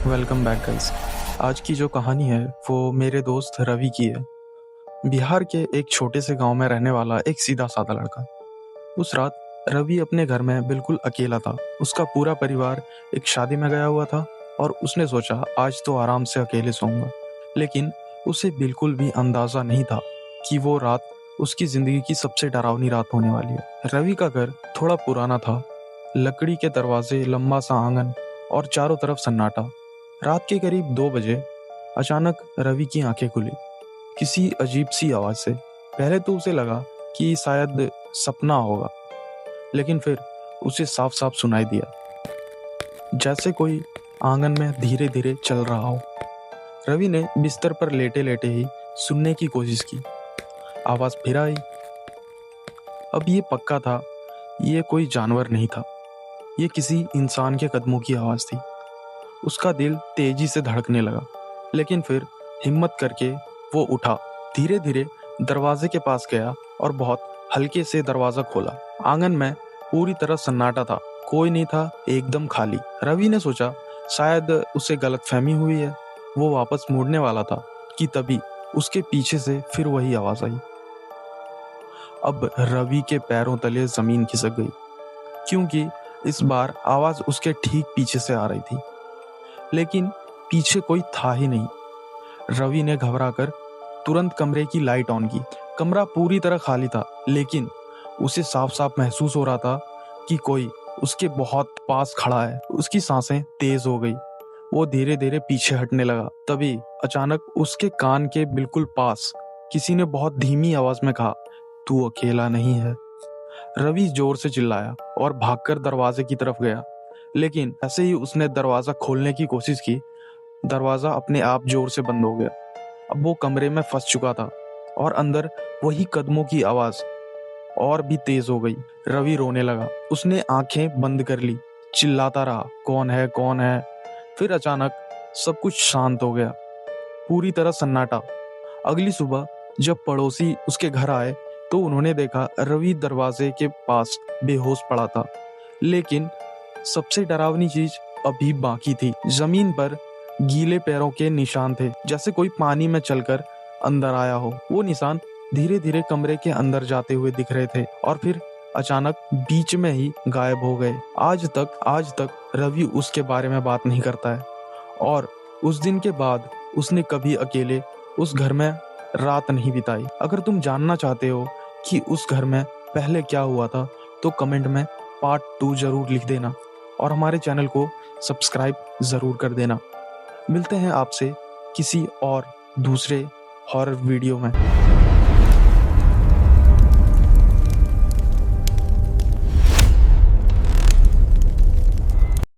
Welcome back guys. आज की जो कहानी है वो मेरे दोस्त रवि की है। बिहार के एक छोटे से गांव में रहने वाला एक सीधा साधा लड़का। उस रात रवि अपने घर में बिल्कुल अकेला था। उसका पूरा परिवार एक शादी में गया हुआ था और उसने सोचा आज तो आराम से अकेले सोऊंगा। लेकिन उसे बिल्कुल भी अंदाजा नहीं था कि वो रात उसकी जिंदगी की सबसे डरावनी रात होने वाली है। रवि का घर थोड़ा पुराना था, लकड़ी के दरवाजे, लंबा सा आंगन और चारों तरफ सन्नाटा। रात के करीब 2 बजे अचानक रवि की आंखें खुली, किसी अजीब सी आवाज से। पहले तो उसे लगा कि शायद सपना होगा, लेकिन फिर उसे साफ साफ सुनाई दिया, जैसे कोई आंगन में धीरे धीरे चल रहा हो। रवि ने बिस्तर पर लेटे लेटे ही सुनने की कोशिश की। आवाज फिर आई। अब ये पक्का था, ये कोई जानवर नहीं था, ये किसी इंसान के कदमों की आवाज थी। उसका दिल तेजी से धड़कने लगा, लेकिन फिर हिम्मत करके वो उठा, धीरे धीरे दरवाजे के पास गया और बहुत हल्के से दरवाजा खोला। आंगन में पूरी तरह सन्नाटा था, कोई नहीं था, एकदम खाली। रवि ने सोचा शायद उसे गलतफहमी हुई है। वो वापस मुड़ने वाला था कि तभी उसके पीछे से फिर वही आवाज आई। अब रवि के पैरों तले जमीन खिसक गई, क्योंकि इस बार आवाज उसके ठीक पीछे से आ रही थी, लेकिन पीछे कोई था ही नहीं। रवि ने घबराकर तुरंत कमरे की लाइट ऑन की। कमरा पूरी तरह खाली था, लेकिन उसे साफ साफ महसूस हो रहा था कि कोई उसके बहुत पास खड़ा है। उसकी सांसें तेज हो गई, वो धीरे धीरे पीछे हटने लगा। तभी अचानक उसके कान के बिल्कुल पास किसी ने बहुत धीमी आवाज में कहा, तू अकेला नहीं है। रवि जोर से चिल्लाया और भागकर दरवाजे की तरफ गया, लेकिन ऐसे ही उसने दरवाजा खोलने की कोशिश की, दरवाजा अपने आप जोर से बंद हो गया। अब वो कमरे में फंस चुका था और अंदर वही कदमों की आवाज और भी तेज हो गई। रवि रोने लगा, उसने आंखें बंद कर ली, चिल्लाता रहा, कौन है कौन है। फिर अचानक सब कुछ शांत हो गया, पूरी तरह सन्नाटा। अगली सुबह जब पड़ोसी उसके घर आए तो उन्होंने देखा रवि दरवाजे के पास बेहोश पड़ा था। लेकिन सबसे डरावनी चीज अभी बाकी थी। जमीन पर गीले पैरों के निशान थे, जैसे कोई पानी में चलकर अंदर आया हो। वो निशान धीरे धीरे कमरे के अंदर जाते हुए दिख रहे थे और फिर अचानक बीच में ही गायब हो गए। आज तक रवि उसके बारे में बात नहीं करता है और उस दिन के बाद उसने कभी अकेले उस घर में रात नहीं बिताई। अगर तुम जानना चाहते हो कि उस घर में पहले क्या हुआ था तो कमेंट में पार्ट 2 जरूर लिख देना और हमारे चैनल को सब्सक्राइब जरूर कर देना। मिलते हैं आपसे किसी और दूसरे हॉरर वीडियो में।